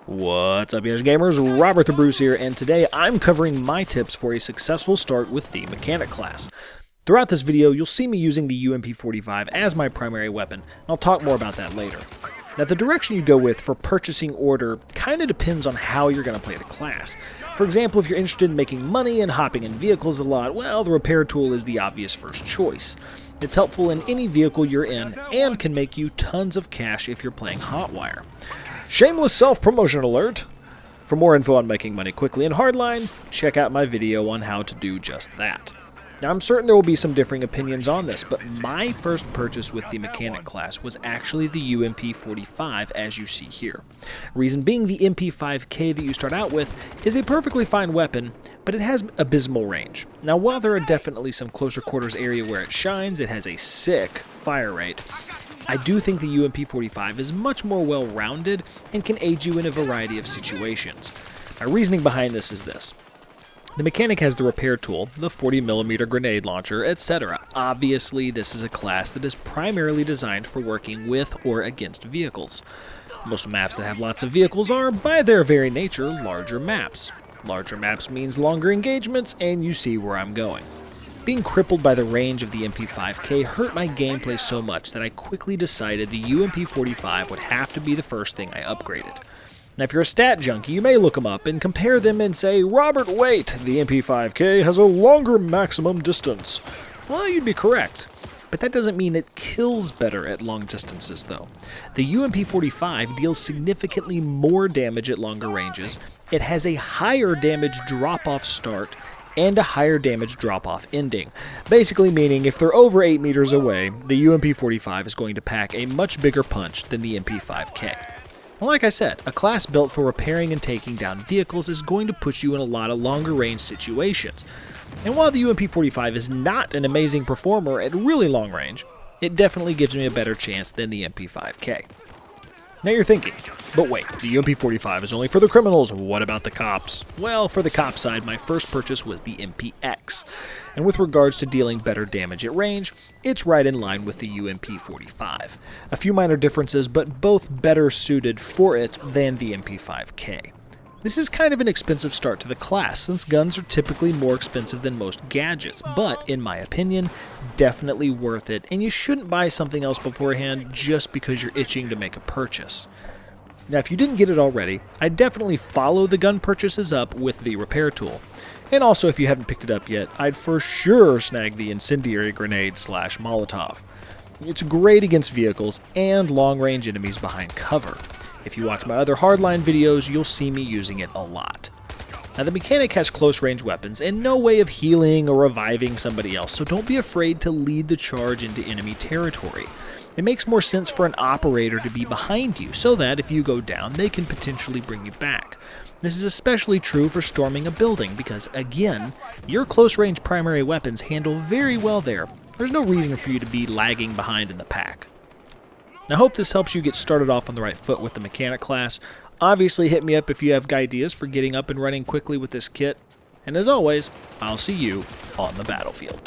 What's up, YeshGamers? Robert the Bruce here, and today I'm covering my tips for a successful start with the Mechanic class. Throughout this video, you'll see me using the UMP45 as my primary weapon, and I'll talk more about that later. Now, the direction you go with for purchasing order kind of depends on how you're going to play the class. For example, if you're interested in making money and hopping in vehicles a lot, well, the repair tool is the obvious first choice. It's helpful in any vehicle you're in and can make you tons of cash if you're playing Hotwire. Shameless self-promotion alert! For more info on making money quickly in Hardline, check out my video on how to do just that. Now, I'm certain there will be some differing opinions on this, but my first purchase with the Mechanic class was actually the UMP45, as you see here. Reason being, the MP5K that you start out with is a perfectly fine weapon, but it has abysmal range. Now, while there are definitely some closer quarters area where it shines, it has a sick fire rate. I do think the UMP45 is much more well-rounded and can aid you in a variety of situations. My reasoning behind this is this. The Mechanic has the repair tool, the 40mm grenade launcher, etc. Obviously, this is a class that is primarily designed for working with or against vehicles. Most maps that have lots of vehicles are, by their very nature, larger maps. Larger maps means longer engagements, and you see where I'm going. Being crippled by the range of the MP5K hurt my gameplay so much that I quickly decided the UMP45 would have to be the first thing I upgraded. Now, if you're a stat junkie, you may look them up and compare them and say, Robert, wait, the MP5K has a longer maximum distance. Well, you'd be correct. But that doesn't mean it kills better at long distances, though. The UMP45 deals significantly more damage at longer ranges, it has a higher damage drop-off start, and a higher damage drop-off ending. Basically meaning if they're over 8 meters away, the UMP45 is going to pack a much bigger punch than the MP5K. Well, like I said, a class built for repairing and taking down vehicles is going to put you in a lot of longer range situations. And while the UMP45 is not an amazing performer at really long range, it definitely gives me a better chance than the MP5K. Now you're thinking, but wait, the UMP45 is only for the criminals, what about the cops? Well, for the cop side, my first purchase was the MPX, and with regards to dealing better damage at range, it's right in line with the UMP45. A few minor differences, but both better suited for it than the MP5K. This is kind of an expensive start to the class, since guns are typically more expensive than most gadgets, but, in my opinion, definitely worth it, and you shouldn't buy something else beforehand just because you're itching to make a purchase. Now, if you didn't get it already, I'd definitely follow the gun purchases up with the repair tool. And also, if you haven't picked it up yet, I'd for sure snag the incendiary grenade / Molotov. It's great against vehicles and long-range enemies behind cover. If you watch my other Hardline videos, you'll see me using it a lot. Now, the Mechanic has close-range weapons and no way of healing or reviving somebody else, so don't be afraid to lead the charge into enemy territory. It makes more sense for an operator to be behind you, so that if you go down, they can potentially bring you back. This is especially true for storming a building, because, again, your close-range primary weapons handle very well there. There's no reason for you to be lagging behind in the pack. I hope this helps you get started off on the right foot with the Mechanic class. Obviously, hit me up if you have ideas for getting up and running quickly with this kit. And as always, I'll see you on the battlefield.